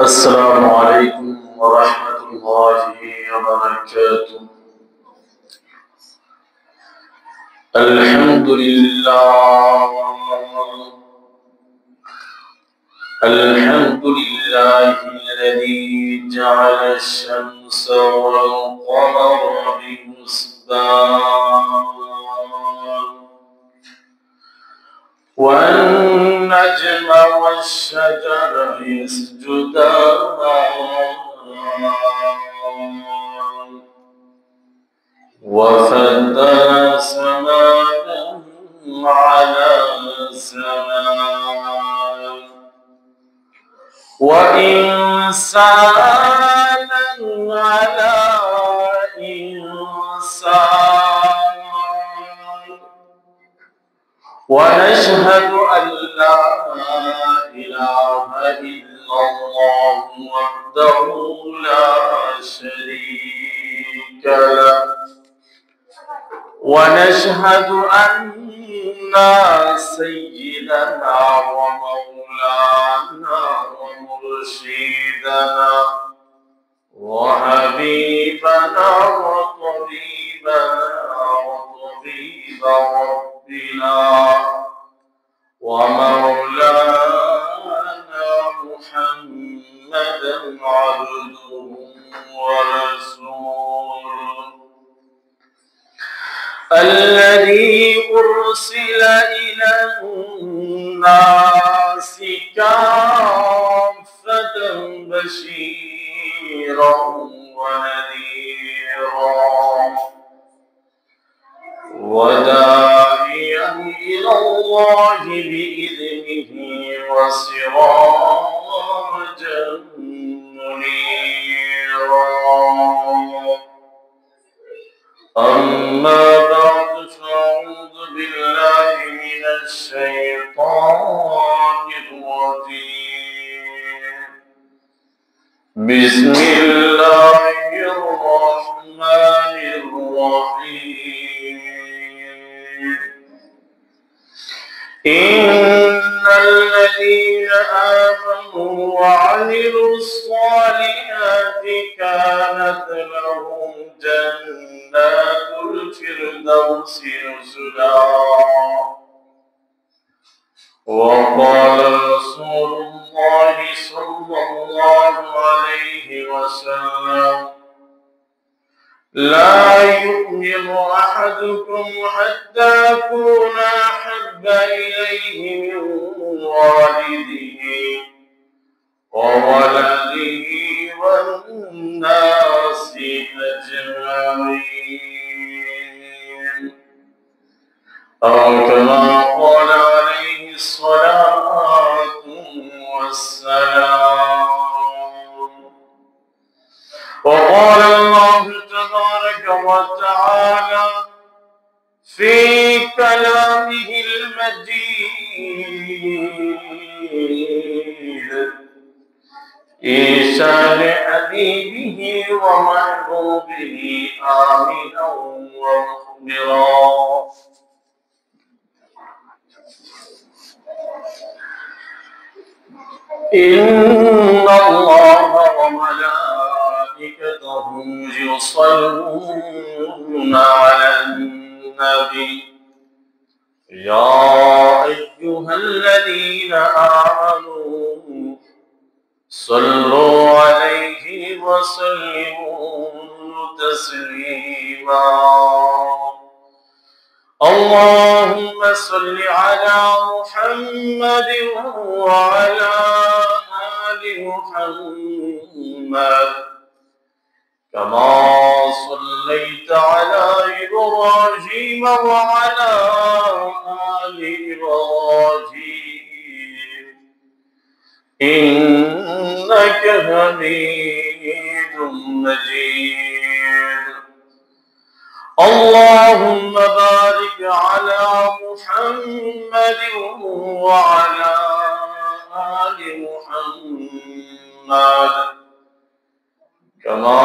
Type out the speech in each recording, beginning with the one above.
السلام عليكم ورحمة الله وبركاته. الحمد لله الذي جعل الشمس والقمر بحسبان والنجم والشجر يسجدان وفضل سماء على سماء وإنسانا على إنسان ونشهد أن لا إله إلا الله وحده لا شريك له ونشهد أن سيدنا ومولانا ومرشدنا وحبيبنا وطبيب ربنا ومولانا محمدا عبده ورسوله الذي أرسل إلى الناس كافة بشيرا ونذيرا وداعيا إلى الله بإذنه وسراجا منيرا. أما بعد فأعوذ بالله من الشيطان الرجيم. بسم الله الرحمن الرحيم. إن الذين آمنوا وعملوا الصالحات كانت لهم جنات الفردوس نزلا. وقال رسول الله صلى الله عليه وسلم: لا يؤمن أحدكم حتى أكون أحب إليه من والده وولده والناس أجمعين، أو كما قال عليه الصلاة والسلام. وقال الله تبارك وتعالى في كلامه المجيد في شان حبيبه ومحبوبه آمنا ومخبرا: إن الله وملائكته يصلون على النبي يا أيها الذين آمنوا صلوا عليه وسلموا تسليما. اللهم صل على محمد وعلى آل محمد كما صليت على إبراهيم وعلى آل إبراهيم إنك حميد مجيد. اللهم بارك على محمد وعلى آل محمد كما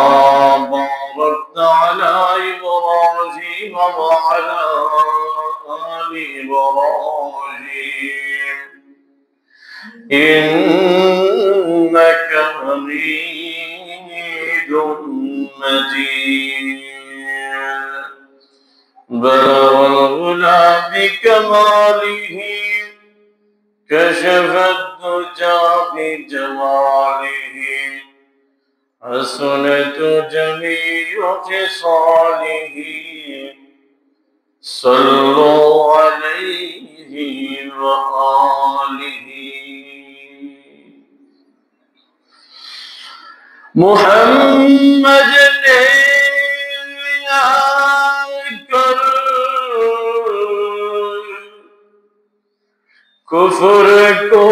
باركت على إبراهيم وعلى آل إبراهيم إنك حميد مجيد بلغ العلا بكماله كشف الدجى بجماله حسنت جميع خصاله صلوا عليه وآله محمد نے آकर कुफ्र को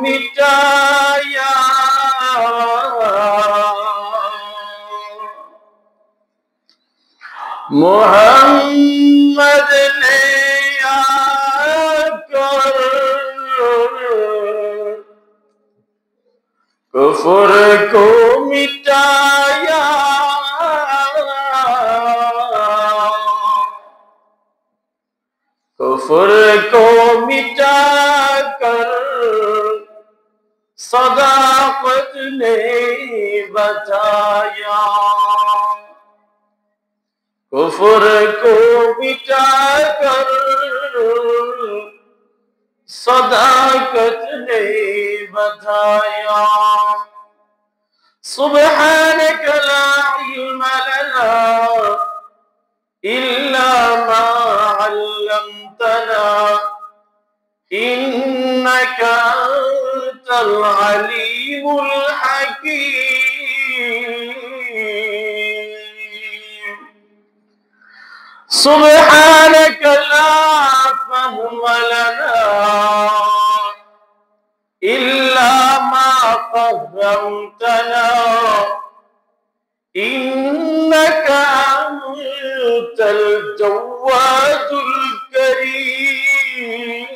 मिटाया मोहम्मद ने आकर कुफ्र को मिटाया कुफ्र को मिटाकर सदाकत ने बचाया कुफ्र को मिटाकर सदाकत ने बचाया सुब्हानक ला इल्म लना इल्ला मा अल्लमतना इन्नका अंतल अलीमुल हकीम सुब्हानक ला फहम लना इल्ला मा फहमतना इन्नका अंतल जव्वादुल करीम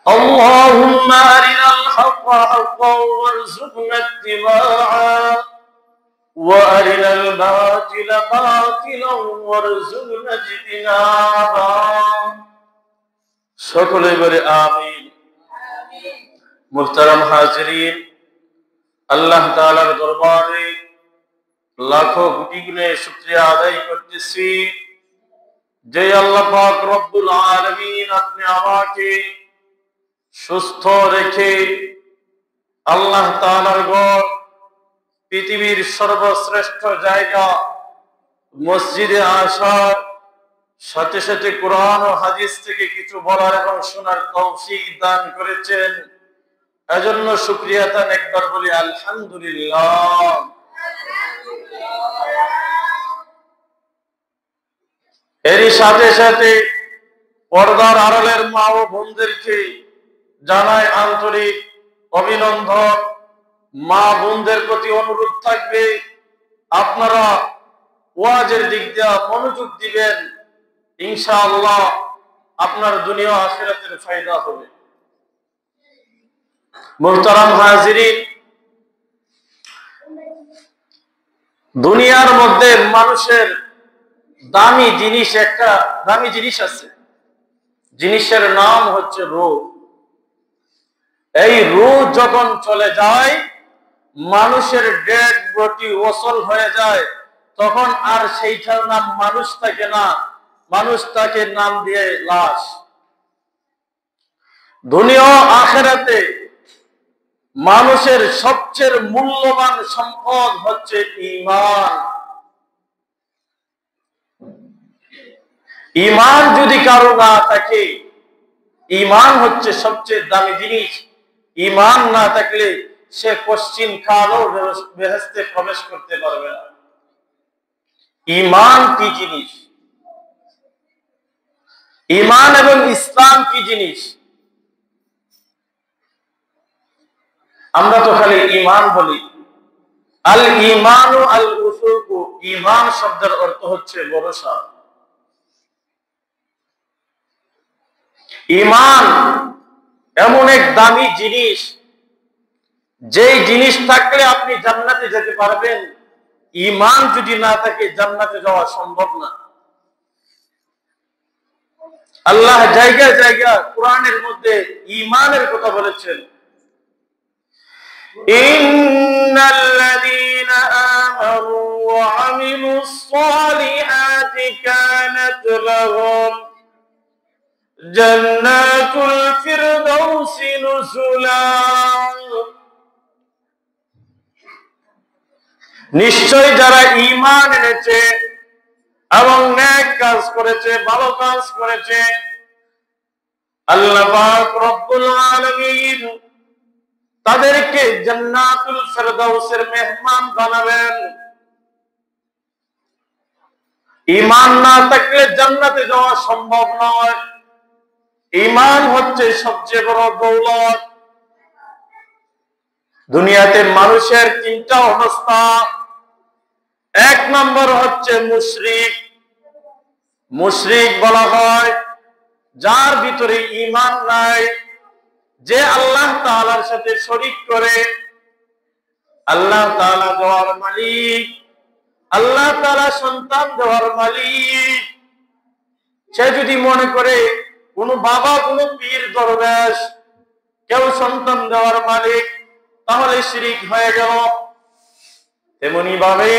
अल्लाहुम्मा अरिना अल-हक़्क़ हक़्क़न वरज़ुक़ना इत्तिबाअह وأرنا الباطل باطلا وارزقنا اجتنابه সকলে বলে আমিন মুহতারাম হাজিরিন আল্লাহ তাআলার দরবারে লাখো কোটি গুণে শুকরিয়া আদায় করতেছি যে আল্লাহ পাক রব্বুল আলামিন আপনি আমাকে সুস্থ রেখে আল্লাহ তাআলার ঘর পৃথিবীর সর্বশ্রেষ্ঠ জায়গা মসজিদে আসার সাথে সাথে কোরআন ও হাদিস থেকে কিছু বলার এবং শোনার তৌফিক দান করেছেন এজন্য শুকরিয়া তান একবার বলি আলহামদুলিল্লাহ এরই সাথে সাথে পর্দার আড়ালের মা ও বোনদেরকে জানাই আন্তরিক অভিনন্দন মা বোনদের প্রতি অনুরোধ থাকবে আপনারা ওয়াজের দিক দিয়ে মনোযোগ দিবেন ইনশাআল্লাহ আপনার দুনিয়া ও আখিরাতের ফায়দা হবে মুহতারাম হাজিরিন দুনিয়ার মধ্যে মানুষের দামি জিনিস আছে জিনিসের নাম হচ্ছে রূহ এই রূহ যখন চলে যায় মানুষের ডেড বডি ওসল হয়ে যায় তখন আর সেইটার নাম মানুষ থাকে না মানুষ তাকে নাম দিয়ে লাশ দুনিয়া ও আখিরাতে মানুষের সবচেয়ে মূল্যবান সম্পদ হচ্ছে ঈমান ঈমান যদি কারো না থাকে ঈমান হচ্ছে সবচেয়ে দামি জিনিস ঈমান না থাকলে সে কোশ্চিন কালও বেহেশতে প্রবেশ করতে পারবে না ঈমান কি জিনিস ঈমান এবং ইসলাম কি জিনিস আমরা তো খালি ঈমান বলি আল ঈমানু আল উসুকু ঈমান শব্দের অর্থ হচ্ছে ভরসা ঈমান এমন এক দামি জিনিস যেই জিনিস থাকলে আপনি জান্নাতে যেতে পারবেন ঈমান যদি না থাকে জান্নাতে যাওয়া সম্ভব না আল্লাহ জায়গায় জায়গায় কোরআনের মধ্যে ঈমানের কথা বলেছেন, ইন্নাল্লাযীনা আমানু ওয়া আমিলুস সালিহাতি কানাত লাহুম জান্নাতুল ফিরদাউসি নুজুলা। নিশ্চয় যারা ঈমান এনেছে এবং নেক কাজ করেছে, ভালো কাজ করেছে, আল্লাহ পাক রব্বুল আলামিন তাদেরকে জান্নাতুল ফিরদাউসের মেহমান বানাবেন। ঈমান না থাকলে জান্নাতে যাওয়া সম্ভব নয়। ঈমান হচ্ছে সবচেয়ে বড় দৌলত। দুনিয়াতে মানুষের তিনটা অবস্থা। এক নম্বর হচ্ছে মুশরিক। মুশরিক বলা হয় যার ভিতরে ঈমান নাই, যে আল্লাহ তাআলার সাথে শরীক করে। আল্লাহ তাআলা দেওয়ার মালিক, আল্লাহ তাআলা সন্তান দেওয়ার মালিক, সে যদি মনে করে কোন বাবা, কোন পীর দরবেশ কেউ সন্তান দেওয়ার মালিক, তাহলে শিরিক হয়ে গেল। তেমনি ভাবে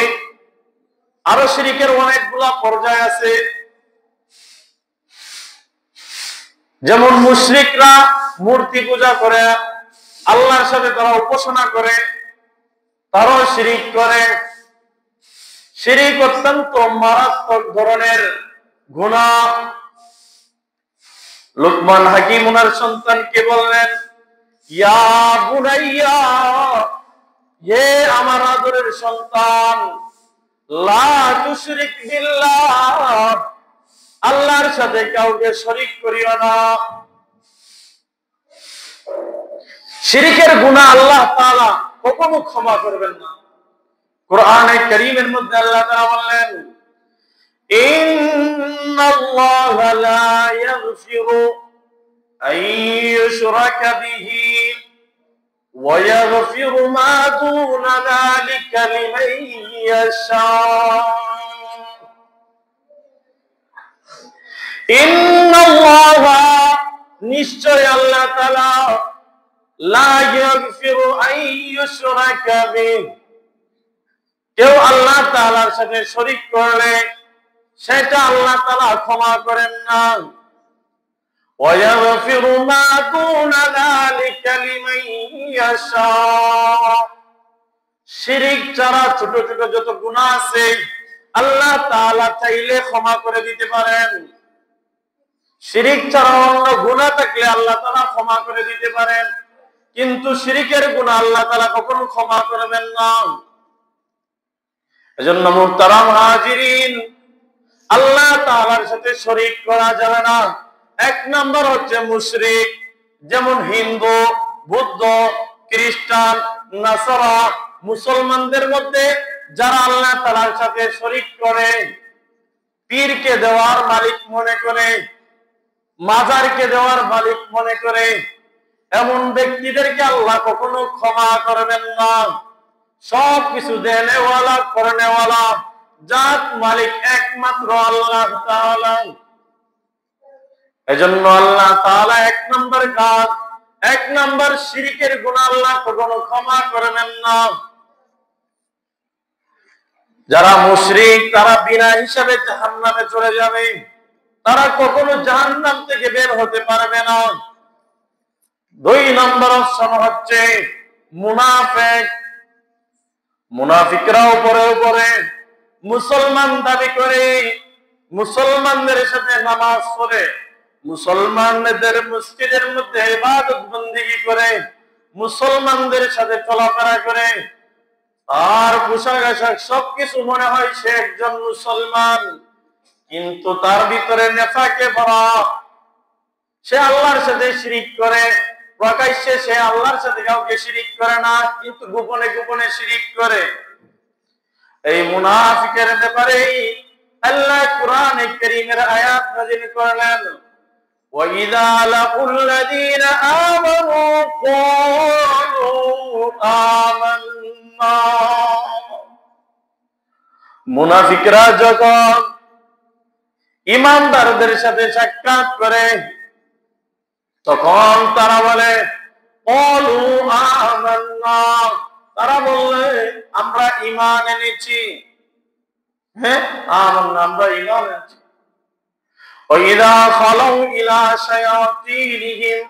আরো শিরিকের অনেকগুলা পর্যায় আছে। যেমন মুশরিকরা মূর্তি পূজা করে, আল্লাহর সাথে তারা উপাসনা করে, তারাও শিরিক করে। শিরিক অত্যন্ত মারাত্মক ধরনের গুনাহ। লুকমান হাকিম ওনার সন্তানকে বললেন, ইয়া বুনাইয়া, হে আমার আদরের সন্তান, লা তুশরিক বিল্লাহ, আল্লাহর সাথে কাউকে শরীক করিও না। শিরিকের গুনাহ আল্লাহ তাআলা কখনো ক্ষমা করবেন না। কোরআনে কারীমের মধ্যে আল্লাহ তাআলা বললেন, ইন্নাল্লাহা লা ইয়াগফিরু আন ইউশরাকা বিহি ওয়া ইয়াগফিরু মা দুনা যালিকা লিমান ইয়াশা। ইন্নাল্লাহা, নিশ্চয় আল্লাহ তাআলা, লা ইয়াগফিরু আন ইউশরাকা বিহি, কেউ আল্লাহ তাআলার সাথে শরীক করলে সেটা আল্লাহ তাআলা ক্ষমা করেন না। ওয়া ইয়াগফিরু মা দুনা যালিকা লিমান ইয়াশা, শিরিক ছাড়া ছোট ছোট যত গুনাহ আছে আল্লাহ তাআলা চাইলে ক্ষমা করে দিতে পারেন। শিরিক ছাড়া অন্য গুনাহ থাকলে আল্লাহ তাআলা ক্ষমা করে দিতে পারেন, কিন্তু শিরিকের গুনাহ আল্লাহ তাআলা কখনো ক্ষমা করবেন না। এজন্য মুহতারাম হাজিরিন, আল্লাহ তাআলার সাথে শরীক করা যাবে না। এক নম্বর হচ্ছে মুশরিক, যেমন হিন্দু, বৌদ্ধ, খ্রিস্টান, নাসারা, মুসলমানদের মধ্যে যারা আল্লাহ তাআলার সাথে শরীক করে, পীরকে দেওয়ার মালিক মনে করে, মাজারকে দেওয়ার মালিক মনে করে, এমন ব্যক্তিদেরকে আল্লাহ কখনো ক্ষমা করবেন না। সবকিছু দেনেওয়ালা, করনেওয়ালা, জাত মালিক একমাত্র আল্লাহ তাআলা। এজন্য আল্লাহ তাআলা এক নম্বর কাজ, এক নম্বর শিরকের গুনাহ আল্লাহ কখনো ক্ষমা করবেন না। যারা মুশরিক তারা বিনা হিসাবে জাহান্নামে চলে যাবে, তারা কখনো জাহান্নাম থেকে বের হতে পারবে না। দুই নম্বর অপশন হচ্ছে মুনাফিক। মুনাফিকরা উপরে উপরে মুসলমান দাবি করে, মুসলমানদের সাথে নামাজ পড়ে, মুসলমানদের মসজিদের মধ্যে ইবাদত বন্দেগী করে, মুসলমানদের সাথে চলাফেরা করে, আর পোশাক আশাক সবকিছু মনে হয় সে একজন মুসলমান, কিন্তু তার ভিতরে নেফাকে ভরা। সে আল্লাহর সাথে শিরিক করে, প্রকাশ্যে সে আল্লাহর সাথে কাউকে শিরিক করে না, কিন্তু গোপনে গোপনে শিরিক করে। এই মুনাফিকের ব্যাপারে আল্লাহ কোরআনে কারীমের আয়াত নাযিল করলেন, وَإِذَا لَقُوا الَّذِينَ آمَنُوا قَالُوا آمَنَّا। মুনাফিকরা যখন ইমানদারদের সাথে সাক্ষাৎ করে, তখন তারা বলে ক্বালু আমান্না, তারা বললে আমরা ঈমান এনেছি। হ্যাঁ, আমান্না, আমরা ঈমান এনেছি। ওয়া ইযা খালাউ ইলা শায়াতিনহিম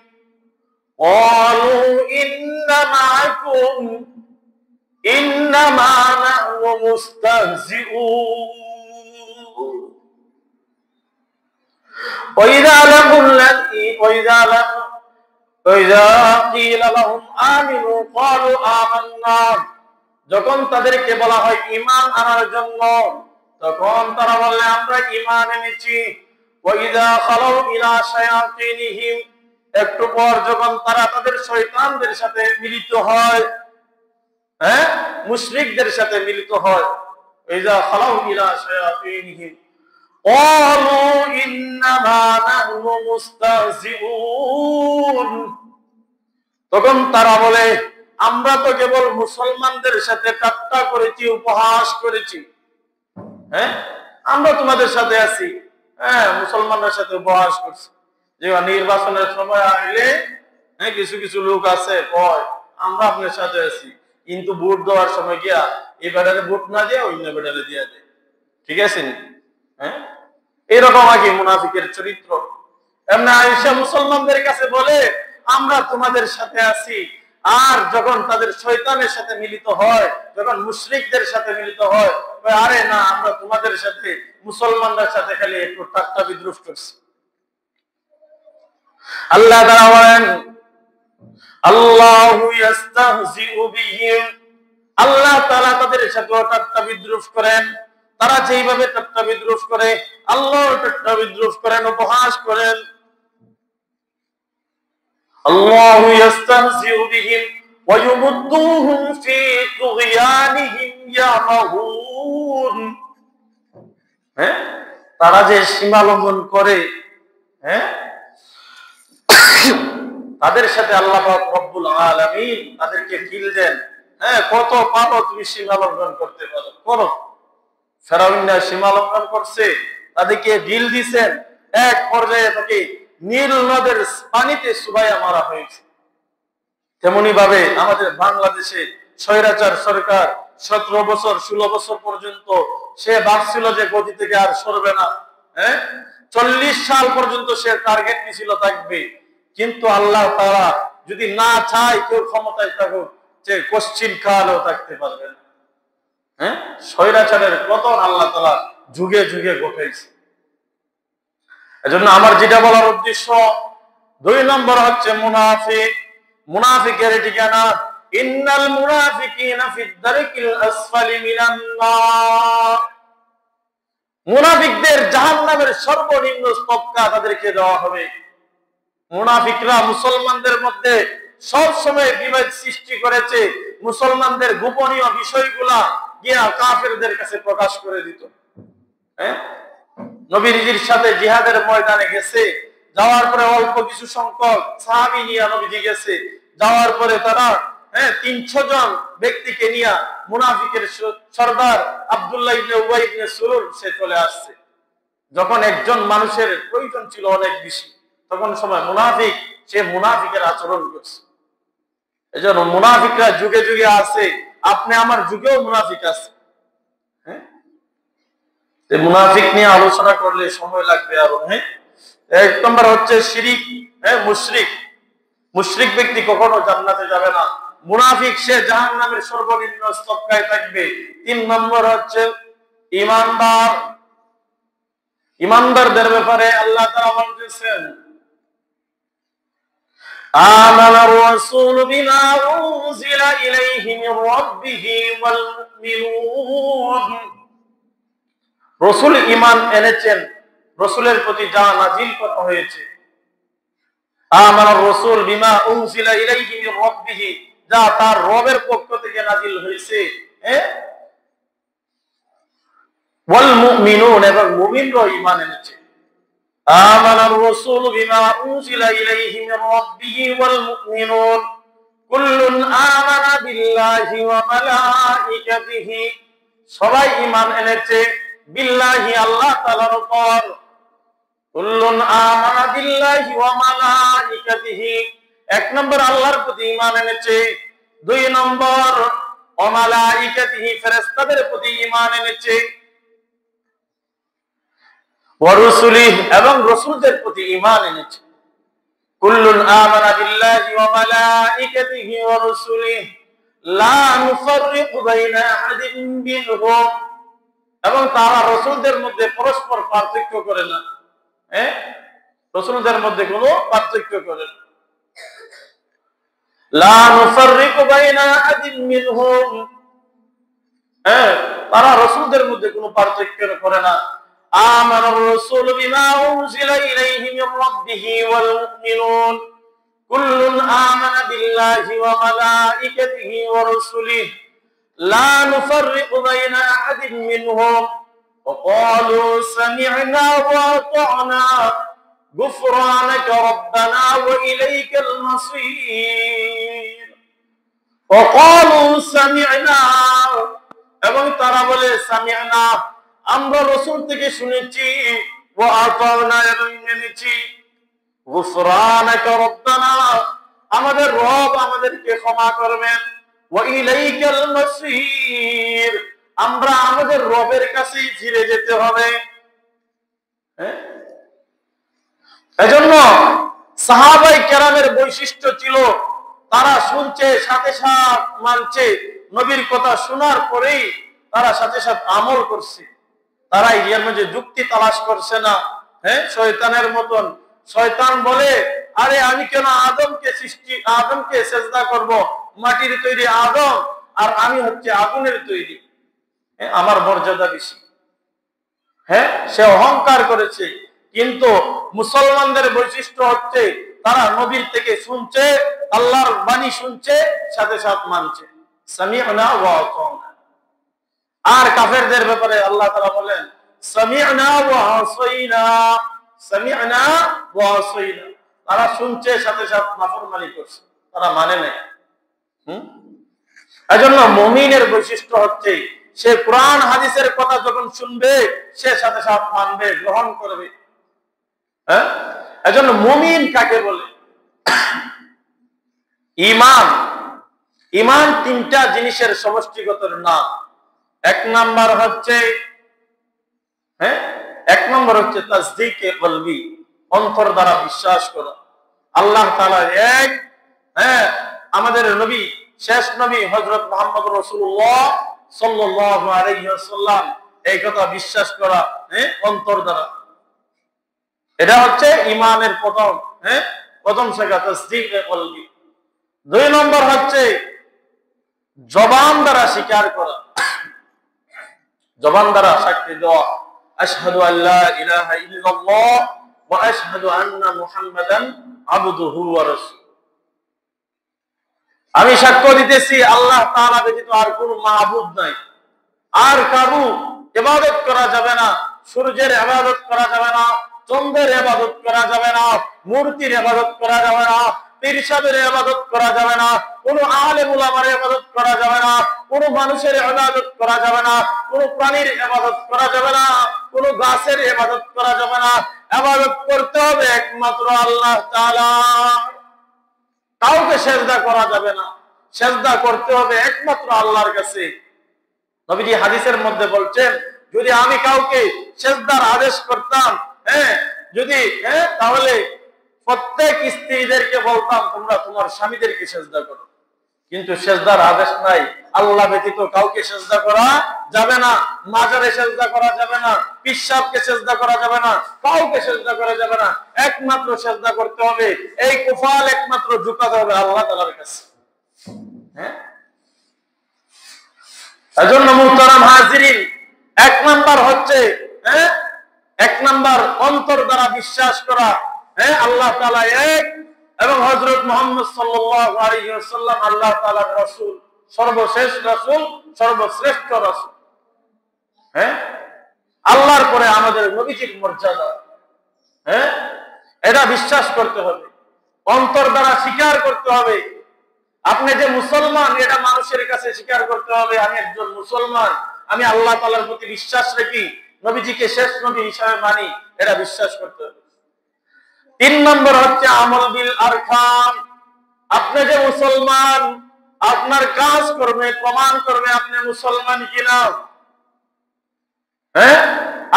ক্বালু ইন্না মা'আকুম ইন্নামা নাহনু মুস্তাহজিউন। وإذا قيل لهم آمنوا قالوا آمنا, যখন তাদেরকে বলা হয় ঈমান আনার জন্য, তখন তারা বলে আমরা ঈমান এনেছি। وإذا خلوا إلى شياطينهم, একটু পর যখন তারা তাদের শয়তানদের সাথে মিলিত হয়, হ্যাঁ, মুশরিকদের সাথে মিলিত হয়, وإذا خلوا إلى شياطينهم قالوا إنما نحن مستهزئون, তখন তারা বলে আমরা তো কেবল মুসলমানদের সাথে ঠাট্টা করেছি, উপহাস করেছি। হ্যাঁ, আমরা তোমাদের সাথে আছি, হ্যাঁ, মুসলমানদের সাথে উপহাস করছি। যে নির্বাচনের সময় আসলে হ্যাঁ কিছু কিছু লোক আছে কয় আমরা আপনার সাথে আছি, কিন্তু ভোট দেওয়ার সময় গিয়া এই বেড়ারে ভোট না দিয়ে অন্য বেড়ারে দিয়ে দেয়। ঠিক আছে? হ্যাঁ, এরকম আগে মুনাফিকের চরিত্র। এমনি আয়েশা মুসলমানদের কাছে বলে আমরা তোমাদের সাথে আছি, আর যখন তাদের শয়তানের সাথে মিলিত হয়, যখন মুশরিকদের সাথে মিলিত হয়, আরে না, আমরা তোমাদের সাথে মুসলমানদের সাথে খালি একটু ঠাট্টা বিদ্রুপ করছি। আল্লাহ তাআলা বলেন আল্লাহু ইস্তাহজিউ বিহিম, আল্লাহ তাআলা তাদের সাথে ঠাট্টা বিদ্রুপ করেন। তারা যেইভাবে ঠাট্টা বিদ্রুপ করে, আল্লাহ ঠাট্টা বিদ্রুপ করেন, উপহাস করেন। আল্লাহু ইস্তাহজিউ বিহিম ওয়া ইউমুদ্দুহুম ফি তুগয়ানিহিম ইয়ামাহুন, হ্যাঁ, তারা যে সীমা লঙ্ঘন করে, হ্যাঁ, তাদের সাথে আল্লাহ পাক রব্বুল আলামিন তাদেরকে ঢিল দেন। হ্যাঁ, কত পারো তুমি সীমা লঙ্ঘন করতে পারো, করো। ফেরাউনরা সীমা লঙ্ঘন করছে, তাদেরকে ঢিল দিয়েছেন, এক পর্যায়ে তাকে নীল নদের পানিতে চুবাইয়া মারা হয়েছে। তেমনি ভাবে আমাদের বাংলাদেশে স্বৈরাচার সরকার 17 বছর 16 বছর পর্যন্ত সে ভাবছিল যে গদি থেকে আর সরবে না, হ্যাঁ, 40 সাল পর্যন্ত সে টার্গেট নিছিল থাকবে, কিন্তু আল্লাহ তাআলা যদি না চায় কেউ ক্ষমতায় থাকুক, যে কোশ্চিন কালও থাকতে পারবে না। হ্যাঁ, স্বৈরাচারের পতন আল্লাহ তাআলা যুগে যুগে ঘটাইছে। এজন্য আমার যেটা বলার উদ্দেশ্য, 2 নম্বর হচ্ছে মুনাফিক। মুনাফিকের ঠিকানা ইন্নাল মুনাফিকিনা ফিদ দারকিল আসফালি মিনান নার, মুনাফিকদের জাহান্নামের সর্বনিম্ন স্তবকা তাদেরকে দেওয়া হবে। মুনাফিকরা মুসলমানদের মধ্যে সব সময় বিভেদ সৃষ্টি করেছে, মুসলমানদের গোপনীয় বিষয়গুলা গিয়া কাফেরদের কাছে প্রকাশ করে দিত। হ্যাঁ, নবীজির সাথে জিহাদের ময়দানে গেছে, যাওয়ার পরে অল্প কিছু সংখ্যক সাহাবী নিয়ে নবীজি গেছে, যাওয়ার পরে তারা 300 জন ব্যক্তিকে নিয়ে মুনাফিকের সর্দার আব্দুল্লাহ ইবনে উবাই ইবনে সুলুল সে চলে আসছে। যখন একজন মানুষের প্রয়োজন ছিল অনেক বেশি, তখন সময় মুনাফিক সে মুনাফিকের আচরণ করছে। এজন্য মুনাফিকরা যুগে যুগে আছে, আপনি আমার যুগেও মুনাফিক আছে। হ্যাঁ, মুনাফিক নিয়ে আলোচনা করলে সময় লাগবে আরো। হ্যাঁ, 1 নম্বর হচ্ছে শিরিক, হ্যাঁ, মুশরিক। মুশরিক ব্যক্তি কখনো জান্নাতে যাবে না, মুনাফিক সে জাহান্নামের সর্বনিম্ন স্তবকায় থাকবে। 3 নম্বর হচ্ছে ঈমানদার। ঈমানদারদের ব্যাপারে আল্লাহ তাআলা বলতেছেন আমানার রাসূলু বিমা উনজিলা ইলাইহি মির রাব্বিহি ওয়াল মুমিনুন, রাসূল ঈমান এনেছেন রাসূলের প্রতি যা নাযিল করা হয়েছে। আমানার রাসূল বিমা উনজিলা ইলাইহি মির রাব্বিহি, যা তার রবের পক্ষ থেকে নাযিল হয়েছে। ওয়াল মুমিনুন, এবং মুমিনরাও ঈমান এনেছে। আমানার রাসূল বিমা উনজিলা ইলাইহি মির রাব্বিহি ওয়াল মুমিনুন কুল্লুন আমানা বিল্লাহি ওয়া মালাইকাতিহি, সবাই ঈমান এনেছে বিল্লাহি আল্লাহ তাআলার উপর, কুল্লুন আমানা বিল্লাহি ওয়া মালাইকাতিহি, এক নম্বর আল্লাহর প্রতি ঈমান এনেছে, দুই নম্বর ওয়া মালাইকাতিহি ফেরেশতাদের প্রতি ঈমান এনেছে, ওয়া রুসুলিহি এবং রাসূলদের প্রতি ঈমান এনেছে। কুল্লুন আমানা বিল্লাহি ওয়া মালাইকাতিহি ওয়া রুসুলিহি লা নুফাররিকু বাইনা আহাদিন মিনহুম, এবং তারা রাসূলদের মধ্যে পরস্পর পার্থক্য করে না। রাসূলদের মধ্যে কোনো পার্থক্য করে না। লা নুফাররিকু বাইনা আহাদিন মিনহুম, তারা রাসূলদের মধ্যে কোনো পার্থক্য করে না। আমানার রাসূলু বিমা উনজিলা ইলাইহি মির রাব্বিহি ওয়াল মুমিনুন কুল্লুন আমানা বিল্লাহি ওয়া মালাইকাতিহি ওয়া রাসূলিহি লা নুফাররিকু বাইনা আহাদিন মিনহুম ওয়া ক্বালু সামি'না ওয়া আতা'না গুফরানাকা রাব্বানা ওয়া ইলাইকাল মাসীর। ওয়া ক্বালু সামি'না, এবং তারা বলে সামি'না, আমরা রাসূল থেকে শুনেছি, ওয়া আতা'না, এবং মেনেছি, গুফরানাকা রাব্বানা, আমাদের রব আমাদেরকে ক্ষমা করবেন, ওয়া ইলাইকাল মাসীর, আমরা আমাদের রবের কাছেই ফিরে যেতে হবে। এজন্য সাহাবায়ে কেরামের বৈশিষ্ট্য ছিল তারা শুনছে সাথে সাথে মানছে, নবীর কথা শোনার পরেই তারা সাথে সাথে আমল করছে। তারা এর মধ্যে যুক্তি তালাশ করছে না, শয়তানের মতন। শয়তান বলে, আরে আমি কেন আদমকে সেজদা করব, মাটির তৈরি আদম আর আমি হচ্ছে আগুনের তৈরি, আমার মর্যাদা বেশি। সে অহংকার করেছে। কিন্তু মুসলমানদের বৈশিষ্ট্য হচ্ছে তারা নবীর থেকে শুনছে, আল্লাহর বাণী শুনছে, সাথে সাথে মানছে, সামি'না ওয়া আতা'না। আর কাফেরদের ব্যাপারে আল্লাহ তাআলা বলেন সামি'না ওয়া আসাইনা, সামি'না ওয়া আসাইনা, তারা শুনছে সাথে সাথে নাফরমানি করছে, তারা মানে না। এজন্য মুমিনের বৈশিষ্ট্য হচ্ছে সে কোরআন হাদিসের কথা যখন শুনবে সে সাথে সাথে মানবে, গ্রহণ করবে। এজন্য মুমিন কাকে বলে? ঈমান, ঈমান তিনটা জিনিসের সমষ্টিগত নাম। এক নাম্বার হচ্ছে তাসদীকে কলবি, অন্তর দ্বারা বিশ্বাস করা আল্লাহ তাআলা এক, আমাদের নবী, শেষ নবী হযরত মুহাম্মদ রাসূলুল্লাহ সাল্লাল্লাহু আলাইহি ওয়াসাল্লাম, এই কথা বিশ্বাস করা অন্তর দ্বারা। এটা হচ্ছে ঈমানের প্রথম শাখা, তাসদীকে কলবি। দুই নম্বর হচ্ছে জবান দ্বারা স্বীকার করা, জবান দ্বারা সাক্ষী দেওয়া, আশহাদু আল্লা ইলাহা ইল্লাল্লাহ ওয়া আশহাদু আন্না মুহাম্মাদান আবদুহু ওয়া রাসূলুহু, আমি সাক্ষ্য দিতেছি আল্লাহ তাআলা ব্যতীত আর কোনো মাবুদ নাই, আর কারো ইবাদত করা যাবে না, সূর্যের ইবাদত করা যাবে না, চন্দ্রের ইবাদত করা যাবে না, মূর্তির ইবাদত করা যাবে না, পীর সাহেবের ইবাদত করা যাবে না, কোন আলেম উলামার ইবাদত করা যাবে না, কোন মানুষের ইবাদত করা যাবে না, কোন প্রাণীর ইবাদত করা যাবে না, কোন গাছের ইবাদত করা যাবে না। ইবাদত করতে হবে একমাত্র আল্লাহ তাআলা, কাউকে সেজদা করা যাবে না, সেজদা করতে হবে একমাত্র আল্লাহর কাছে। নবীজি হাদিসের মধ্যে বলছেন, যদি আমি কাউকে সেজদার আদেশ করতাম, তাহলে প্রত্যেক স্ত্রীদেরকে বলতাম তোমরা তোমার স্বামীদেরকে সেজদা করো, কিন্তু সেজদার আদেশ নাই। আল্লাহ ব্যতীত কাউকে সেজদা করা যাবে না, মাজারে সেজদা করা যাবে না, পীর সাহেবকে সেজদা করা যাবে না, কাউকে সেজদা করা যাবে না, একমাত্র সেজদা করতে হবে, এই কুফাল একমাত্র ঝুঁকাতে হবে আল্লাহ তাআলার কাছে। এজন্য মুহতারাম হাজিরিন, এক নাম্বার হচ্ছে অন্তর দ্বারা বিশ্বাস করা আল্লাহ তাআলা এক, এবং হযরত মুহাম্মদ সাল্লাল্লাহু আলাইহি ওয়াসাল্লাম আল্লাহ তাআলার রাসূল, সর্বশেষ রাসূল, সর্বশ্রেষ্ঠ রাসূল। আল্লাহর পরে আমাদের নবীজির মর্যাদা, এটা বিশ্বাস করতে হবে, অন্তর দ্বারা স্বীকার করতে হবে। আপনি যে মুসলমান এটা মানুষের কাছে স্বীকার করতে হবে, আমি একজন মুসলমান, আমি আল্লাহ তাআলার প্রতি বিশ্বাস রাখি, নবীজিকে শেষ নবী হিসাবে মানি, এটা বিশ্বাস করতে হবে। তিন নম্বর হচ্ছে আমল বিল আরকান। আপনি যে মুসলমান, আপনার কাজ করবে প্রমাণ করবে আপনি মুসলমান কিনা। হ্যাঁ,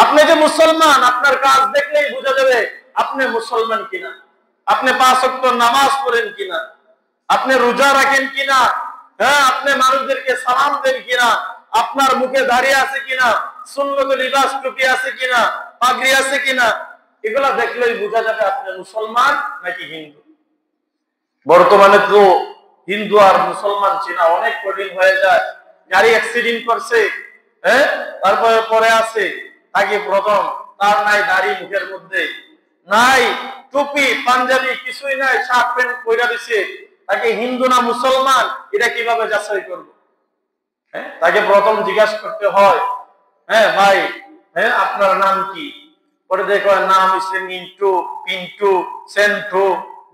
আপনি যে মুসলমান, আপনার কাজ দেখলেই বোঝা যাবে আপনি মুসলমান কিনা। আপনি 5 ওয়াক্ত নামাজ পড়েন কিনা, আপনি রোজা রাখেন কিনা, হ্যাঁ, আপনি মানুষদেরকে সালাম দেন কিনা, আপনার মুখে দাড়ি আছে কিনা, সুন্নত লিবাস টুপি আছে কিনা, পাগড়ি আছে কিনা, এগুলা দেখলেই বোঝা যাবে আপনি মুসলমান নাকি হিন্দু। বর্তমানে তো হিন্দু আর মুসলমান চেনা অনেক কঠিন হয়ে যায়। গাড়ি অ্যাক্সিডেন্ট করছে, হ্যাঁ, তারপরে পরে আছে তাকে প্রথম, তার নাই দাড়ি মুখের মধ্যে, নাই টুপি পাঞ্জাবি কিছুই নাই, শার্ট প্যান্ট পরে দিছে, তাকে হিন্দু না মুসলমান এটা কিভাবে যাচাই করবো? হ্যাঁ, তাকে প্রথম জিজ্ঞাসা করতে হয়, হ্যাঁ ভাই, হ্যাঁ আপনার নাম কি? পরে দেখো নাম হচ্ছে মিন্টু, পিন্টু, সেন্টু,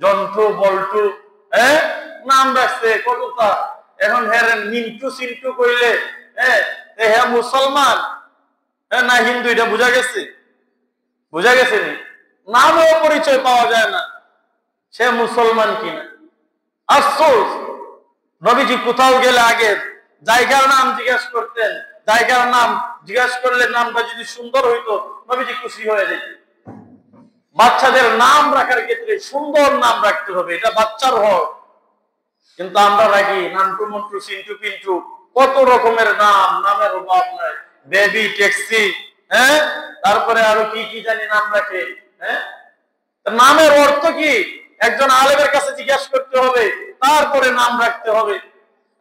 জন্টু, বল্টু, হ্যাঁ নাম রাখছে কতটা। এখন হ্যাঁ মিন্টু সিন্টু কইলে হ্যাঁ হ্যাঁ মুসলমান হ্যাঁ না হিন্দু এটা বোঝা গেছে? বোঝা গেছে নি? নামেও পরিচয় পাওয়া যায় না সে মুসলমান কিনা। আফসোস, নবীজি কোথাও গেলে আগে জায়গার নাম জিজ্ঞাসা করতেন, জায়গার নাম জিজ্ঞাসা করলে নামটা যদি সুন্দর হইতো নবীজি খুশি হয়ে যেত। বাচ্চাদের নাম রাখার ক্ষেত্রে সুন্দর নাম রাখতে হবে, এটা বাচ্চার হক। কিন্তু আমরা রাখি নান্টু মন্টু সিন্টু পিন্টু, কত রকমের নাম, নামের অভাব নাই। বেবি, ট্যাক্সি, হ্যাঁ, তারপরে আরো কি কি জানি নাম রাখে। হ্যাঁ, নামের অর্থ কি একজন আলেমের কাছে জিজ্ঞাসা করতে হবে, তারপরে নাম রাখতে হবে।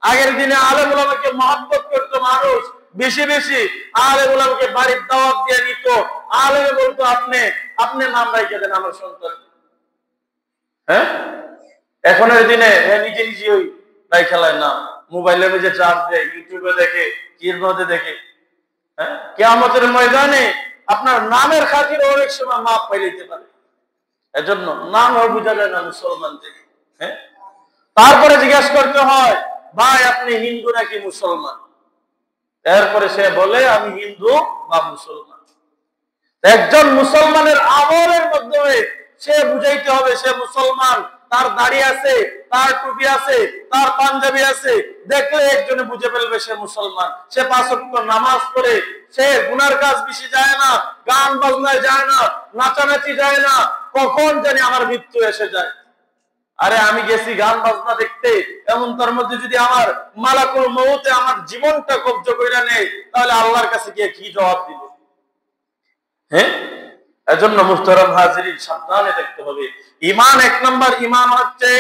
আগের দিনে আলেম ওলামাকে মহব্বত করতো মানুষ বেশি বেশি, আলেম ওলামাকে বাড়ির দাওয়াত দিয়ে নিত, আলেমে বলতো আপনি আপনি নাম রাখে দেন আমার সন্তান। হ্যাঁ, এখনের দিনে নিজে নিজে ওই রাই খেলায় নাম, মোবাইলে যে চার্জ দেয়, ইউটিউবে দেখে, কিরমতে দেখে। হ্যাঁ, কিয়ামতের ময়দানে আপনার নামের খাতির অনেক সময় মাপ পাইতে পারে। এজন্য নাম বোঝা যায় না মুসলমান থেকে। হ্যাঁ, তারপরে জিজ্ঞাসা করতে হয় ভাই আপনি হিন্দু নাকি মুসলমান। এরপরে সে বলে আমি হিন্দু বা মুসলমান। একজন মুসলমানের আমলের মাধ্যমে সে বুঝাইতে হবে সে মুসলমান। তার দাড়ি আছে, তার টুপি আছে, তার পাঞ্জাবি আছে, দেখলে একজনে বুঝে ফেলবে সে মুসলমান। সে 5 ওয়াক্ত নামাজ পড়ে, সে গুনার কাজ বেশি যায় না, গান বাজনায় যায় না, নাচানাচি যায় না, কখন জানি আমার মৃত্যু এসে যায়। আরে আমি গেছি গান বাজনা দেখতে, এমন তার মধ্যে যদি আমার মালাকুল মউতে আমার জীবনটা কব্জ কইরা নেয়, তাহলে আল্লাহর কাছে গিয়ে কি জবাব দিব? হ্যাঁ, এজন্য মুহতারাম হাজিরিন সাবধানে দেখতে হবে। ঈমান 1 নম্বর ঈমান হচ্ছে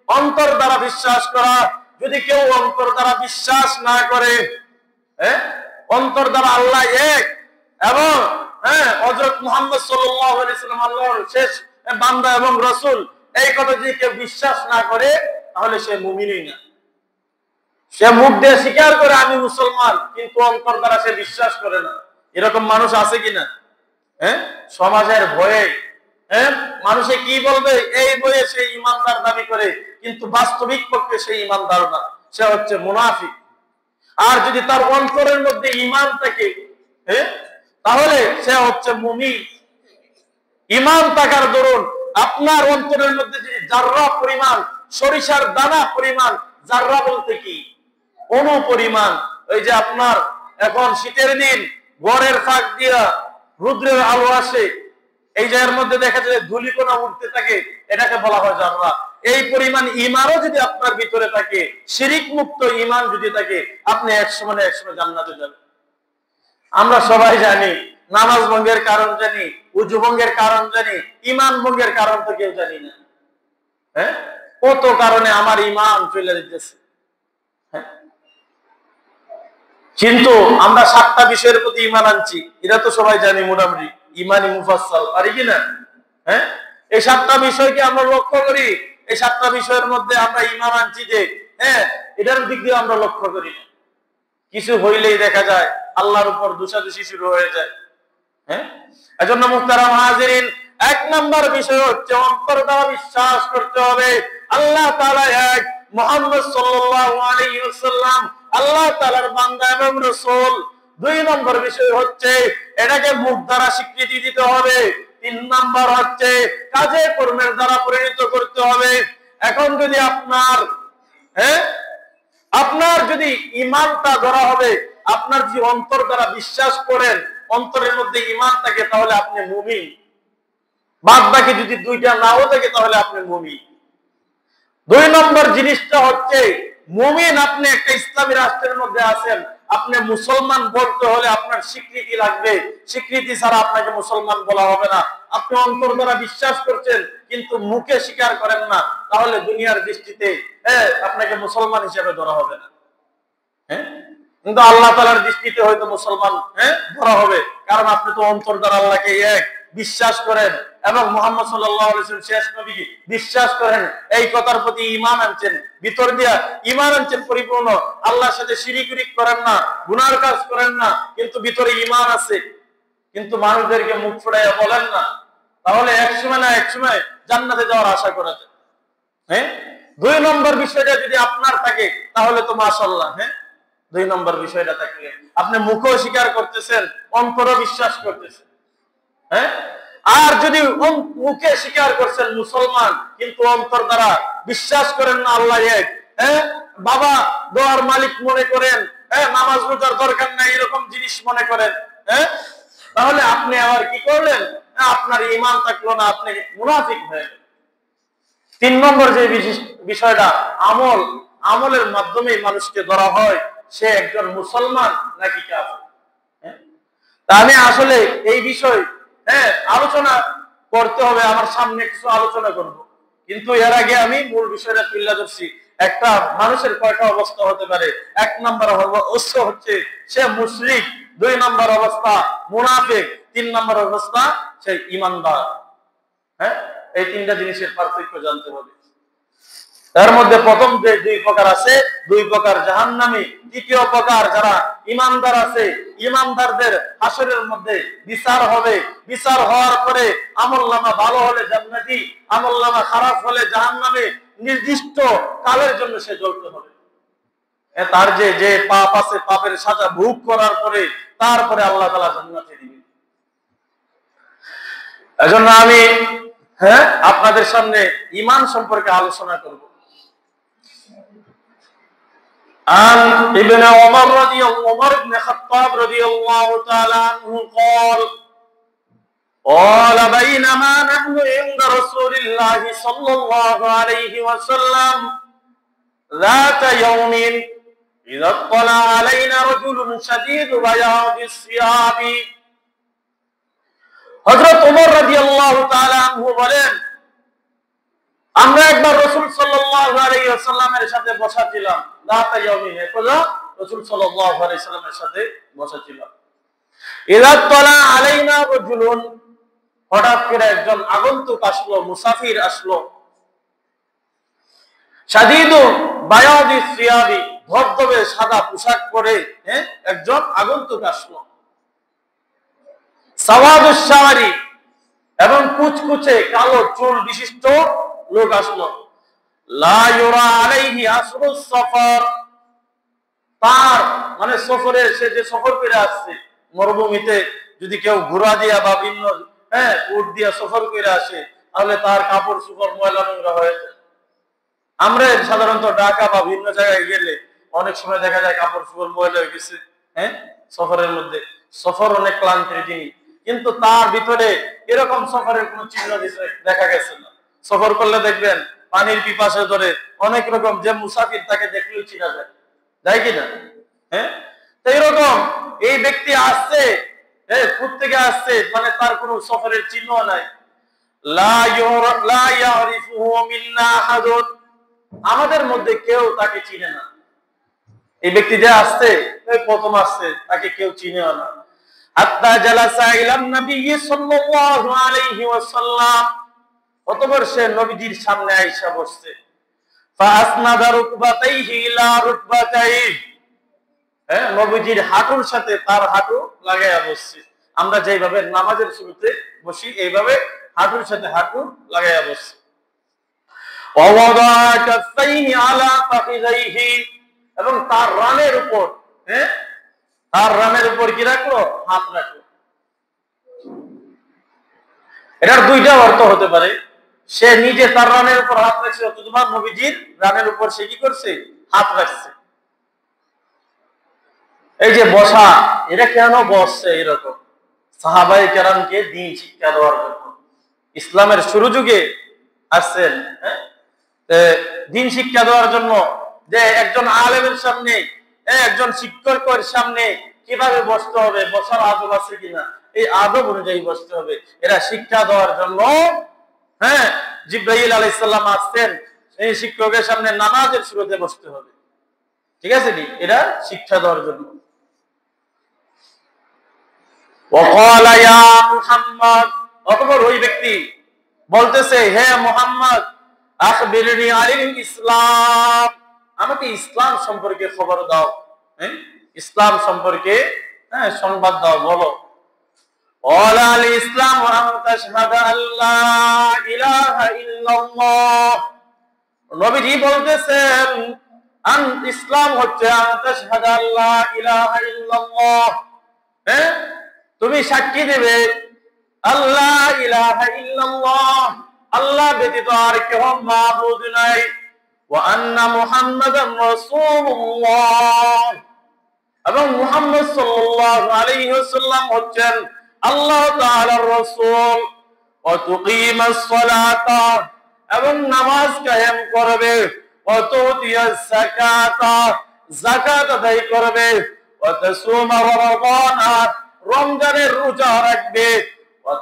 অন্তর দ্বারা বিশ্বাস করা। যদি কেউ অন্তর দ্বারা বিশ্বাস না করে, হ্যাঁ, অন্তর দ্বারা আল্লাহ এক এবং হ্যাঁ হযরত মুহাম্মদ সাল্লাল্লাহু আলাইহি সাল্লাম আল্লাহর শেষ বান্দা এবং রাসূল, এই কথা যদি কেউ বিশ্বাস না করে তাহলে সে মুমিনই না। সে মুখ দিয়ে স্বীকার করে আমি মুসলমান, কিন্তু অন্তর দ্বারা সে বিশ্বাস করে না। এরকম মানুষ আছে কিনা? হ্যাঁ, সমাজের ভয়ে, হ্যাঁ, মানুষে কি বলবে এই বয়ে সে ইমানদার দাবি করে, কিন্তু বাস্তবিক পক্ষে সে ইমানদার না, সে হচ্ছে মুনাফিক। আর যদি তার অন্তরের মধ্যে ঈমান থাকে, হ্যাঁ, তাহলে সে হচ্ছে মুমিন। ঈমান থাকার দরুন আপনার অন্তরের মধ্যে যদি জাররা পরিমাণ, সরিষার দানা পরিমাণ, জাররা বলতে কি অনু পরিমাণ, ওই যে আপনার এখন শীতের দিন ঘরের ফাঁক দিয়া রুদ্রের আলো আসে, এই জায়গার মধ্যে দেখা যায় ধূলিকণা উঠতে থাকে, এটাকে বলা হয় জাররা। এই পরিমাণ ঈমানও যদি আপনার ভিতরে থাকে, শিরিক মুক্ত ঈমান যদি থাকে, আপনি 100 জান্নাতে যাবেন। আমরা সবাই জানি নামাজ ভঙ্গের কারণ জানি, উযু ভঙ্গের কারণ জানি, ঈমান ভঙ্গের কারণ তো কেউ জানি না। হ্যাঁ, কত কারণে আমার ঈমান চলে যেতেছে। হ্যাঁ, কিন্তু আমরা 7টা বিষয়ের প্রতি ঈমান আনছি, এটা তো সবাই জানি মোটামুটি, ঈমানি মুফাসসাল পারি কিনা? হ্যাঁ, এই 7টা বিষয়কে আমরা লক্ষ্য করি, এই 7টা বিষয়ের মধ্যে আমরা ঈমান আনছি যে হ্যাঁ এটার দিক দিয়ে আমরা লক্ষ্য করি না। কিছু হইলেই দেখা যায় আল্লাহর উপর দোষাদোষি শুরু হয়ে যায়। হ্যাঁ, এজন্য মুহতারাম হাজিরিন 1 নম্বর বিষয় হচ্ছে অন্তর দ্বারা বিশ্বাস করতে হবে আল্লাহ তাআলা এক, মুহাম্মদ সাল্লাল্লাহু আলাইহি ওয়াসাল্লাম আল্লাহ তাআলার বান্দা এবং রাসূল। 2 নম্বর বিষয় হচ্ছে এটাকে মুখ দ্বারা স্বীকৃতি দিতে হবে। তিন নাম্বার হচ্ছে কাজে কর্মের দ্বারা পরিণত করতে হবে। এখন যদি আপনার যদি ঈমানটা ধরা হবে, আপনার যে অন্তর দ্বারা বিশ্বাস করেন, অন্তরের মধ্যে ঈমান থাকে, তাহলে আপনি মুমিন। বাদ বাকি যদি দুইটা নাও থাকে তাহলে আপনি মুমিন। দুই নম্বর জিনিসটা হচ্ছে মুমিন। আপনি একটা ইসলামী রাষ্ট্রের মধ্যে আছেন, আপনি মুসলমান বলতে হলে আপনার স্বীকৃতি লাগবে, স্বীকৃতি ছাড়া আপনাকে মুসলমান বলা হবে না। আপনি অন্তর দ্বারা বিশ্বাস করছেন কিন্তু মুখে স্বীকার করেন না, তাহলে দুনিয়ার দৃষ্টিতে আপনাকে মুসলমান হিসেবে ধরা হবে না। কিন্তু আল্লাহ তাআলার দৃষ্টিতে হয়তো মুসলমান ধরা হবে, কারণ আপনি তো অন্তর দ্বারা আল্লাহকে এক বিশ্বাস করেন এবং মুহাম্মদ সাল্লাল্লাহু আলাইহি ওয়াসাল্লাম শেষ নবী বিশ্বাস করেন, এই কথার প্রতি ঈমান আনছেন, ভিতর দিয়া ঈমান আনছেন পরিপূর্ণ, আল্লাহর সাথে শিরিক করেন না, গুনার কাজ করেন না, কিন্তু ভিতরে ঈমান আছে, কিন্তু মানুষদেরকে মুখ ফুটাইয়া বলেন না, তাহলে একসময় না একসময় জান্নাতে যাওয়ার আশা করা যায়। দুই নম্বর বিষয়টা যদি আপনার থাকে তাহলে তো মাশাআল্লাহ। দুই নম্বর বিষয়টা থাকলে আপনি মুখেও স্বীকার করতেছেন, অন্তরও বিশ্বাস করতেছেন। আর যদি মুখে স্বীকার করছেন মুসলমান কিন্তু অন্তর দ্বারা বিশ্বাস করেন না আল্লাহ এক, বাবা দোয়ার মালিক মনে করেন, নামাজ রোজার দরকার নাই এরকম জিনিস মনে করেন, তাহলে আপনি আবার কি করলেন? আপনার ঈমান থাকলো না, আপনি মুনাফিক হয়ে গেলেন। তিন নম্বর যে বিষয়টা আমলের মাধ্যমে মানুষকে ধরা হয় সে একজন মুসলমান নাকি কাফের। তা আমি আসলে এই বিষয় আলোচনা করতে হবে, আমার সামনে কিছু আলোচনা করব, কিন্তু এর আগে আমি মূল বিষয়টা তুলে ধরছি। একটা মানুষের কয়টা অবস্থা হতে পারে? এক নম্বর অবস্থা হচ্ছে সে মুশরিক, দুই নম্বর অবস্থা মুনাফিক, তিন নম্বর অবস্থা সে ঈমানদার। এই তিনটা জিনিসের পার্থক্য জানতে হবে। এর মধ্যে প্রথম যে দুই প্রকার আছে, দুই প্রকার জাহান্নামী, তৃতীয় প্রকার যারা ঈমানদার আছে, ঈমানদারদের হাসরের মধ্যে বিচার হবে, বিচার হওয়ার পরে আমলনামা ভালো হলে জান্নাতি, আমলনামা খারাপ হলে জাহান্নামে, নির্দিষ্ট কালের জন্য সে জ্বলতে হবে। তার যে পাপ আছে, পাপের সাজা ভোগ করার পরে তারপরে আল্লাহ তাআলা জান্নাতে দিবেন। এজন্য আমি আপনাদের সামনে ঈমান সম্পর্কে আলোচনা করব। عن ابن عمر بن الخطاب رضي الله تعالى عنه قال بينما نحن عند رسول الله صلى الله عليه وسلم ذات يوم إذا اطلع علينا رجل شديد بياض الثياب। হযরত ওমর রাদিয়াল্লাহু তাআলা আনহু বলেন, আমরা একবার রাসূল সাল্লাল্লাহু আলাইহি ওয়াসাল্লামের সাথে বসা ছিলাম। দাতা ইয়াউমিন, একদা রাসূল সাল্লাল্লাহু আলাইহি ওয়াসাল্লামের সাথে বসা ছিলাম। ইযা তালা আলাইনা রাজুলুন, হঠাৎ করে একজন আগন্তুক আসলো, মুসাফির আসলো। শাদীদু বায়াদি সিয়াবি, ধবধবে সাদা পোশাক পরে একজন আগন্তুক আসলো। সাওয়াদুশ শাওয়ারি, এবং কুচকুচে কালো চুল বিশিষ্ট লোক আসলো। লা ইউরা আলাইহি আসরুস সফর, তার মানে সফরের, সে যে সফর করে আসছে, মরুভূমিতে যদি কেউ ঘোড়া দিয়া বা ভিন্ন উট দিয়া সফর করে আসে তাহলে তার কাপড় চোপড় ময়লা নোংরা হয়ে যায়। আমরা সাধারণত ঢাকা বা ভিন্ন জায়গায় গেলে অনেক সময় দেখা যায় কাপড় চোপড় ময়লা হয়ে গেছে। সফরের মধ্যে সফর অনেক ক্লান্তির জিনিস, কিন্তু তার ভিতরে এরকম সফরের কোন চিহ্ন দেখা গেছে না। সফর করলে দেখবেন পানির পিপাসা ধরে অনেক রকম, যে মুসাফির তাকে দেখলেও চিনা যায়, যায় কিনা? তো এরকম এই ব্যক্তি আসছে, থেকে আসছে, মানে তার কোন সফরের চিহ্ন নাই। আমাদের মধ্যে কেউ তাকে চিনে না। এই ব্যক্তি যে আসছে, প্রথম আসছে, তাকে কেউ চিনে না। হাত্তা জালাসা ইলান নবী সাল্লাল্লাহু আলাইহি ওয়াসাল্লাম, অতঃপর সে নবীজির সামনে আইসা বসছে। ফাসনাদা রুকবাতাইহি ইলা রুকবাতাইহি, নবীজির হাঁটুর সাথে তার হাঁটু লাগাইয়া বসছে। আমরা যেভাবে নামাজের শুরুতে বসি এইভাবে হাঁটুর সাথে হাঁটু লাগাইয়া বসছে। ওয়াওয়াদা কাফাইহি আলা ফাখিযাইহি, এবং তার রানের উপর তার রানের উপর কি রাখলো? হাত রাখলো। এটার দুইটা অর্থ হতে পারে, সে নিজে তার রানের উপর হাত রাখছে, অথবা নবীজির রানের উপর সে কি করছে, হাত রাখছে। এই যে বসা, এটা কেন বসছে এরকম? সাহাবায়ে কেরামকে দ্বীন শিক্ষা দেওয়ার জন্য ইসলামের শুরু যুগে আসছেন, দ্বীন শিক্ষা দেওয়ার জন্য, যে একজন আলেমের সামনে, একজন শিক্ষকের সামনে কিভাবে বসতে হবে, বসার আদব আছে কিনা, এই আদব অনুযায়ী বসতে হবে, এরা শিক্ষা দেওয়ার জন্য জিবরাইল আলাইহিস সালাম আসছেন, এই শিক্ষকের সামনে নামাজের শুরুতে বসতে হবে, ঠিক আছে নি, এরা শিক্ষা দেওয়ার জন্য। ওয়াকালা ইয়া মুহাম্মদ, অতঃপর ওই ব্যক্তি বলতেছে, হে মুহাম্মদ, আখবিরনি আনিল ইসলাম, আমাকে ইসলাম সম্পর্কে খবর দাও, ইসলাম সম্পর্কে সংবাদ দাও, বলো। ওয়ালা আল ইসলাম ওয়া আন তাশহাদা আল্লা ইলাহা ইল্লাল্লাহ, নবীজি বলতেছেন আন ইসলাম হচ্ছে আন তাশহাদা আল্লা ইলাহা ইল্লাল্লাহ, তুমি সাক্ষী দেবে আল্লাহ ইলাহা ইল্লাল্লাহ, আল্লাহ ব্যতীত আর কেউ মাবুদ নাই, ওয়া আন্না মুহাম্মাদান রাসূলুল্লাহ, এবং মুহাম্মদ সাল্লাল্লাহু আলাইহি ওয়াসাল্লাম হচ্ছেন আল্লাহ তাআলার রাসূল, ওয়া তুকিমাস সালাতা, এবং নামাজ কায়েম করবে, ওয়া তুতিয়াস যাকাতা, যাকাত আদায় করবে, ওয়া তাসুমা রমাদানা, রমজানের রোজা রাখবে, ওয়া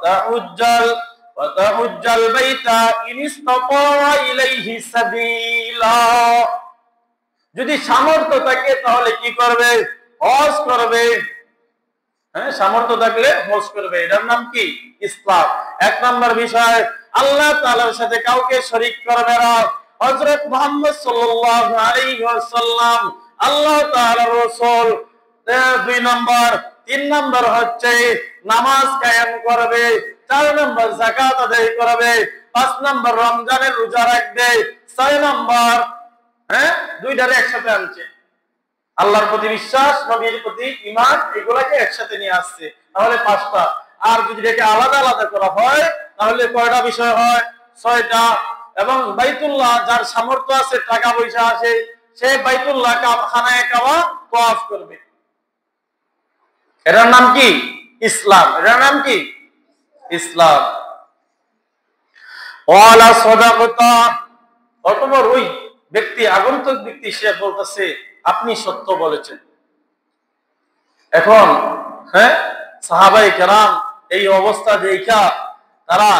তাহুজ্জাল বাইতা ইন ইসতাতা ইলাইহি সাবিলা, যদি সামর্থ্য থাকে তাহলে কি করবে, হজ করবে, সামর্থ্য থাকলে হজ করবে, এটার নাম কি, ইসলাম। এক নম্বর বিষয়, আল্লাহ তাআলার সাথে কাউকে শরীক করবে না, হযরত মুহাম্মদ সাল্লাল্লাহু আলাইহি ওয়াসাল্লাম আল্লাহ তাআলার রাসূল। দুই নম্বর, তিন নম্বর হচ্ছে নামাজ কায়েম করবে, চার নম্বর যাকাত আদায় করবে, পাঁচ নম্বর রমজানের রোজা রাখবে, ছয় নম্বর দুইটারে একসাথে আনছে, আল্লাহর প্রতি বিশ্বাস, নবীর প্রতি ঈমান, এগুলাকে একসাথে নিয়ে আসছে, তাহলে পাঁচটা। আর যদি এটাকে আলাদা আলাদা করা হয় তাহলে কয়টা বিষয় হয়, ছয়টা। এবং বাইতুল্লাহ, যার সামর্থ্য আছে, টাকা পয়সা আছে, সে বাইতুল্লাহ খানায়ে কাবা তাওয়াফ করবে, এটার নাম কি, ইসলাম, এটার নাম কি, ইসলাম। ওয়ালা সাদাকাতা, অতঃপর ওই ব্যক্তি, আগন্তুক ব্যক্তি, সে বলতেছে আপনি সত্য বলেছেন। এখন সাহাবায়ে কেরাম এই অবস্থা দেখা তারা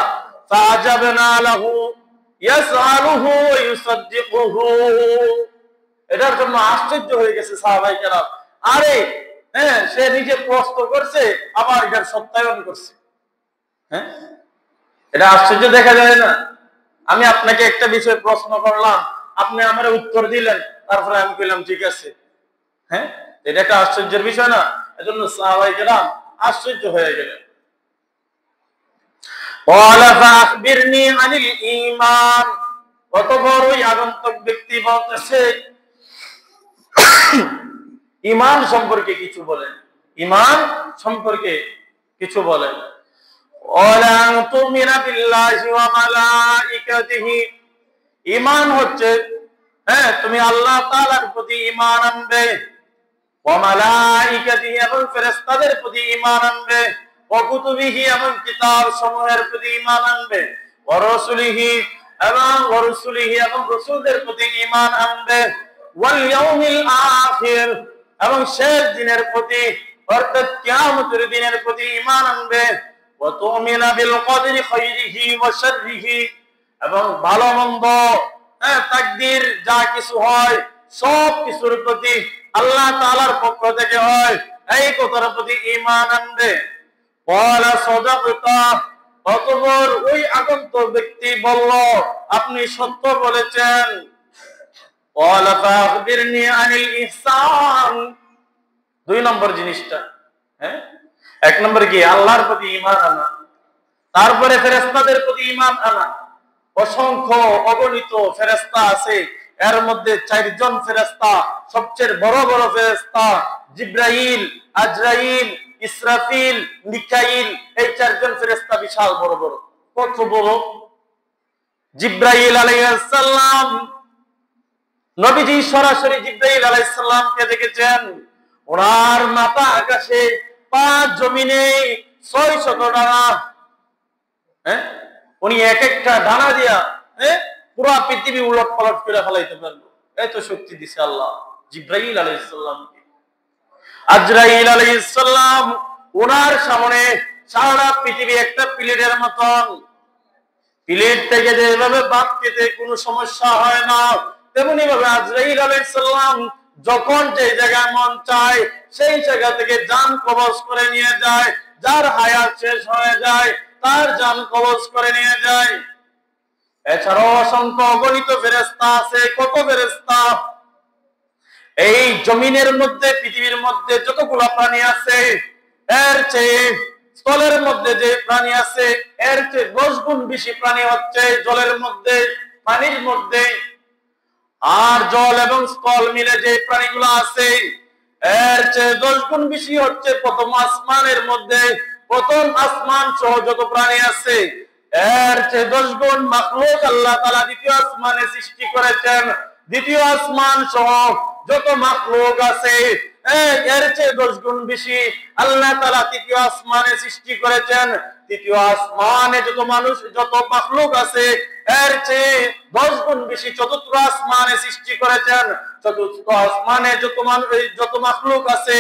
ফাআজাবনা লাহু ইয়াসআলুহু ওয়া ইউসাদ্দিকুহু, এটার জন্য আশ্চর্য হয়ে গেছে সাহাবায়ে কেরাম, আরে সে নিজে প্রশ্ন করছে, আবার এটার সত্যায়ন করছে, এটা আশ্চর্য দেখা যায় না? আমি আপনাকে একটা বিষয় প্রশ্ন করলাম, আপনি আমার উত্তর দিলেন, তারপরে আমি কইলাম ঠিক আছে, এটা একটা আশ্চর্যের বিষয় না? এজন্য সাহাবায়ে কেরাম আশ্চর্য হয়ে গেলেন। ওয়ালা ফাখবিরনি আনিল ঈমান, অতঃপর ওই আগন্তুক ব্যক্তি বলতেছে ঈমান সম্পর্কে কিছু বলেন, ঈমান সম্পর্কে কিছু বলেন। ওয়ালা তুমিনা বিল্লাহি ওয়া মালাইকাতিহি, ঈমান হচ্ছে তুমি আল্লাহ তাআলার প্রতি ঈমান আনবে, ওয়া মালাইকাতিহি, এবং ফেরেশতাদের প্রতি ঈমান আনবে, ওয়া কুতুবিহি, এবং কিতাব সমূহের প্রতি ঈমান আনবে, ওয়া রাসূলিহি, এবং রাসূলদের প্রতি ঈমান আনবে, ওয়াল ইয়াউমিল আখির, এবং শেষ দিনের প্রতি, অর্থাৎ কিয়ামতের দিনের প্রতি ঈমান আনবে, ওয়া তুমিনা বিল কদরি খাইরিহি ওয়া শাররিহি, এবং ভালো মন্দ, তাকদীর যা কিছু হয় সব কিছুর প্রতি আল্লাহ তাআলার পক্ষ থেকে হয়, এই কথার প্রতি ঈমান আনবে। ওয়ালা সাদাকাতা, অতঃপর ওই আগন্তুক ব্যক্তি বলল আপনি সত্য বলেছেন। ওয়ালা ফাখবিরনি আনিল ইহসান, দুই নম্বর জিনিসটা, এক নম্বর কি, আল্লাহর প্রতি ঈমান আনা, তারপরে ফেরেশতাদের প্রতি ঈমান আনা। অসংখ্য অগণিত ফেরেশতা আছে, এর মধ্যে 4 জন ফেরেশতা সবচেয়ে বড় বড় ফেরেশতা, জিবরাইল, আজরাইল, ইসরাফিল, মিকাইল, এই 4 জন ফেরেশতা বিশাল বড় বড়, কত বড়। জিব্রাইল আলাইহিস সালাম, নবীজি সরাসরি জিব্রাইল আলাইহিস সালামকে দেখেছেন। ওনার মাথা আকাশে, পা জমিনে, 600 ডানা। উনি এক একটা ডানা দিয়া পুরা পৃথিবী উলট পালট করে ফেলাইতে পারবো, এত শক্তি দিছে আল্লাহ জিব্রাইল আলাইহিস সালামকে। আজরাইল আলাইহিস সালাম, ওনার সামনে সারা পৃথিবী একটা প্লেটের মতন। প্লেট থেকে যেভাবে বাদ খেতে কোনো সমস্যা হয় না, তেমনি ভাবে আজরাইল আলাইহিস সালাম যখন যে জায়গায় মন চায় সেই জায়গা থেকে জান কবজ করে নিয়ে যায়। যার হায়াত শেষ হয়ে যায় তার জান কবজ করে নিয়ে যায়। এছাড়াও অসংখ্য অগণিত ফেরেশতা আছে। কত ফেরেশতা! এই জমিনের মধ্যে, পৃথিবীর মধ্যে যতগুলো প্রাণী আছে, এর চেয়ে স্থলের মধ্যে যে প্রাণী আছে এর চেয়ে 10 গুণ বেশি প্রাণী হচ্ছে জলের মধ্যে, পানির মধ্যে। আর জল এবং স্থল মিলে যে প্রাণীগুলো আছে এর চেয়ে 10 গুণ বেশি হচ্ছে প্রথম আসমানের মধ্যে। প্রথম আসমান সহ যত প্রাণী আছে এর চেয়ে 10 গুণ মাখলুক আল্লাহ তাআলা দ্বিতীয় আসমানে সৃষ্টি করেছেন। দ্বিতীয় আসমান সহ যত মাখলুক আছে এর চেয়ে 10 গুণ বেশি আল্লাহ তাআলা তৃতীয় আসমানে সৃষ্টি করেছেন। তৃতীয় আসমানে যত মানুষ, যত মাখলুক আছে এর চেয়ে 10 গুণ বেশি চতুর্থ আসমানে সৃষ্টি করেছেন। চতুর্থ আসমানে যত মানুষ, যত মাখলুক আছে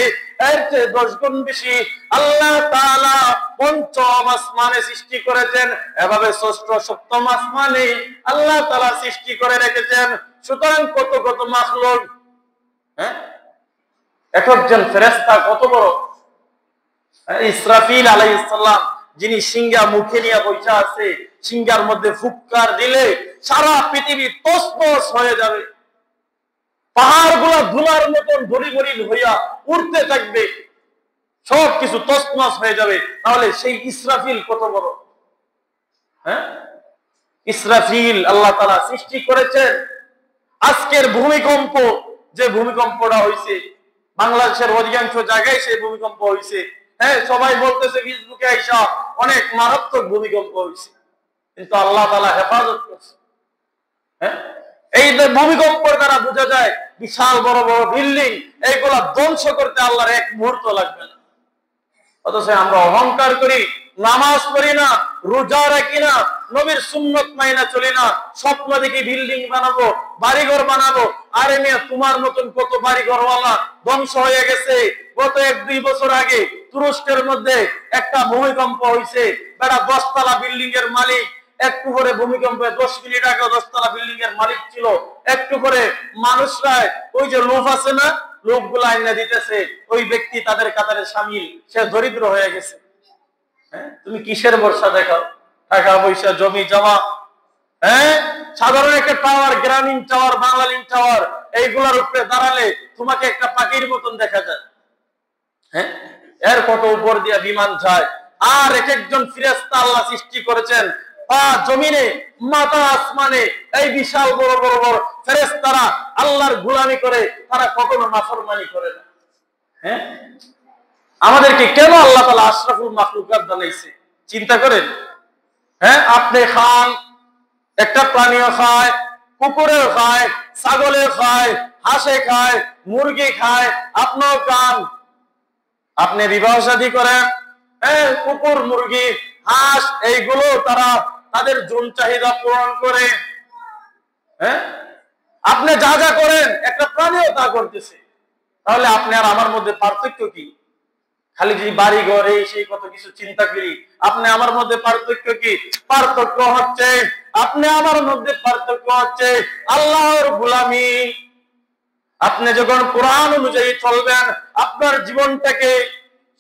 এর চেয়ে 10 গুণ বেশি আল্লাহ তাআলা পঞ্চম আসমানে সৃষ্টি করেছেন। এভাবে ষষ্ঠ, সপ্তম আসমানে আল্লাহ তাআলা সৃষ্টি করে রেখেছেন। সুতরাং কত কত মাখলুক, এক একজন ফেরেশতা কত বড়। ইসরাফিল আলাইহিস সালাম, যিনি সিংহা মুখে নিয়ে বসে আছে, সিংহার মধ্যে ফুৎকার দিলে সারা পৃথিবী তছনছ হয়ে যাবে। পাহাড়গুলো ধুলার মতন ভরি ভরি হইয়া উড়তে থাকবে, সবকিছু তছনছ হয়ে যাবে। তাহলে সেই ইসরাফিল কত বড়। ইসরাফিল আল্লাহ তাআলা সৃষ্টি করেছেন। আজকের ভূমিকম্প, যে ভূমিকম্পটা হয়েছে বাংলাদেশের অধিকাংশ জায়গায় সেই ভূমিকম্প হয়েছে। সবাই বলতেছে ফেসবুকে আইসা অনেক মারাত্মক ভূমিকম্প হয়েছে, কিন্তু আল্লাহ তাআলা হেফাজত করছে। এই ভূমিকম্পের দ্বারা বোঝা যায় বিশাল বড় বড় বিল্ডিং এইগুলা ধ্বংস করতে আল্লাহর এক মুহূর্ত লাগবে না। অথচ আমরা অহংকার করি, নামাজ পড়ি না, রোজা রাখি না, নবীর সুন্নত মাইনা চলি না, স্বপ্ন দেখি বিল্ডিং বানাবো, বাড়িঘর বানাবো। আরে মিয়া, তোমার মতন কত বাড়িঘরওয়ালা ধ্বংস হয়ে গেছে। গত 1-2 বছর আগে তুরস্কের মধ্যে একটা ভূমিকম্প হয়েছে, বেটা 10 তলা বিল্ডিং এর মালিক। একটু করে ভূমিকম্পে 10 মিনিট আগে 10 তলা বিল্ডিং এর মালিক ছিল। একটু করে মানুষরা ওই যে লোভ আছে না, লোকগুলা আইনা দিতেছে, ওই ব্যক্তি তাদের কাতারে শামিল, সে দরিদ্র হয়ে গেছে। তুমি কিসের ভরসা দেখাও? টাকা পয়সা, জমি জমা, সাধারণ একটা টাওয়ার, গ্রামীণ টাওয়ার, বাংলালিংক টাওয়ার, এইগুলোর উপরে দাঁড়ালে তোমাকে একটা পাখির মতন দেখা যায়। এর কত উপর দিয়া বিমান যায়। আর এক একজন ফেরেশতা আল্লাহ সৃষ্টি করেছেন, পা জমিনে, মাথা আসমানে। এই বিশাল বড় বড় বড় ফেরেশতারা আল্লাহর গোলামি করে, তারা কখনো নাফরমানি করে না। আমাদেরকে কেন আল্লাহ তাআলা আশরাফুল মাখলুকাত বানাইছে চিন্তা করেন। আপনি খান, একটা প্রাণীও খায়, কুকুরেও খায়, ছাগলেও খায়, হাঁসে খায়, মুরগি খায়, আপনিও খান। আপনি বিবাহ শাদী করেন, কুকুর, মুরগি, হাঁস এইগুলো তারা তাদের যৌন চাহিদা পূরণ করে। আপনি যা যা করেন একটা প্রাণীও তা করতেছে। তাহলে আপনি আর আমার মধ্যে পার্থক্য কি? খালি যদি বাড়ি ঘর এই সেই কত কিছু চিন্তা করি, আপনি আমার মধ্যে পার্থক্য কি? পার্থক্য হচ্ছে, আপনি আমার মধ্যে পার্থক্য হচ্ছে আল্লাহর গোলামি। আপনি যখন কোরআন অনুযায়ী চলবেন, আপনার জীবনটাকে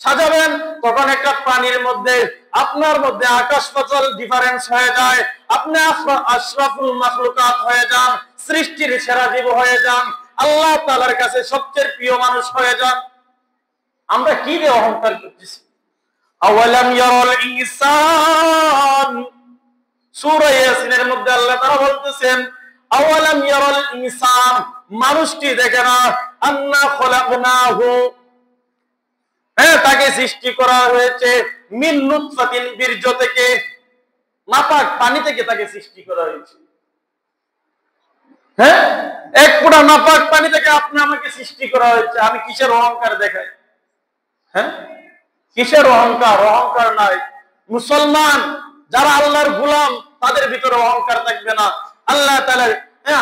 সাজাবেন, তখন একটা প্রাণীর মধ্যে আপনার মধ্যে আকাশ পাতাল ডিফারেন্স হয়ে যায়। আপনি আশরাফুল মাখলুকাত হয়ে যান, সৃষ্টির সেরা জীব হয়ে যান, আল্লাহ তাআলার কাছে সবচেয়ে প্রিয় মানুষ হয়ে যান। আমরা কি দিয়ে অহংকার করতেছি? আওয়ালাম ইয়ারাল ইনসান, সূরা ইয়াসিনের মধ্যে আল্লাহ তাআলা বলতেছেন, আওয়ালাম ইয়ারাল ইনসান, মানুষটি দেখে না, আন্না খলাকনাহু, তাকে সৃষ্টি করা হয়েছে মিন নুতফাতিন, বীর্য থেকে। নাপাক পানি থেকে তাকে সৃষ্টি করা হয়েছে। হ্যাঁ, এক ফোঁটা নাপাক পানি থেকে আপনি আমাকে সৃষ্টি করা হয়েছে, আমি কিসের অহংকার দেখাই? হ্যাঁ, কিসের অহংকার? অহংকার নাই। মুসলমান যারা আল্লাহর গোলাম তাদের ভিতরে অহংকার থাকবে না। আল্লাহ তাআলা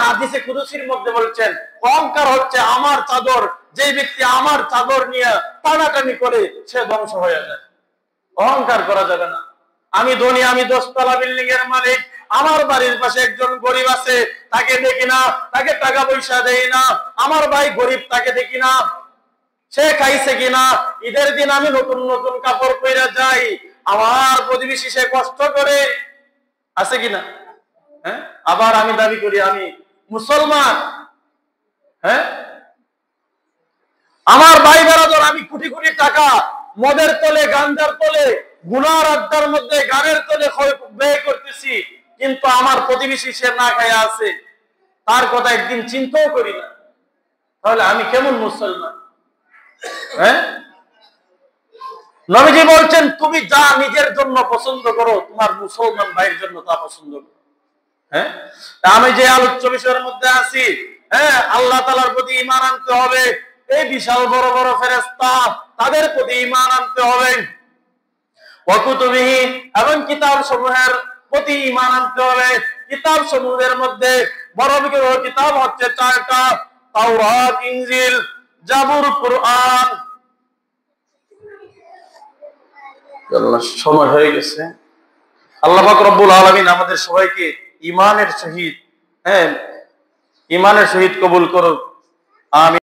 হাদিসে কুদসির মধ্যে বলছেন, অহংকার হচ্ছে আমার চাদর, যে ব্যক্তি আমার চাদর নিয়ে টানাটানি করে সে ধ্বংস হয়ে যায়। অহংকার করা যাবে না। আমি ধনী, আমি 10 তলা বিল্ডিং এর মালিক, আমার বাড়ির পাশে একজন গরিব আছে, তাকে দেখি না, তাকে টাকা পয়সা দেই না। আমার ভাই গরিব, তাকে দেখি না, সে খাইছে কিনা, ঈদের দিন আমি নতুন নতুন কাপড় পরে যাই, আমার প্রতিবেশী সে কষ্ট করে আছে কিনা। হ্যাঁ, আবার আমি দাবি করি আমি মুসলমান। হ্যাঁ, আমার ভাই বেরাদর, আমি কোটি কোটি টাকা মদের তলে, গাঞ্জার তলে, গুনার আড্ডার মধ্যে, গানের তলে ব্যয় করতেছি, কিন্তু আমার প্রতিবেশী সে না খায়া আছে, তার কথা একদিন চিন্তাও করি না। তাহলে আমি কেমন মুসলমান? হ্যাঁ, নবীজি বলছেন, তুমি যা নিজের জন্য পছন্দ করো, তোমার মুসলমান ভাইয়ের জন্য তা পছন্দ করো। হ্যাঁ, আমি যে আলোচ্য বিষয়ের মধ্যে আছি, হ্যাঁ, আল্লাহ তাআলার প্রতি ঈমান আনতে হবে। এই বিশাল বড় বড় ফেরেশতা, তাদের প্রতি ঈমান আনতে হবে। ওয়া কুতুবিহি, এবং কিতাব সমূহের প্রতি ঈমান আনতে হবে। কিতাব সমূহের মধ্যে বড় বড় কিতাব হচ্ছে 4টা: তাওরাত, ইনজিল, জাবুর, কুরআন। সময় হয়ে গেছে। আল্লাহ পাক রব্বুল আলামিন আমাদের সবাইকে ঈমানের সহিত, হ্যাঁ, ঈমানের সহিত কবুল করুক। আমিন।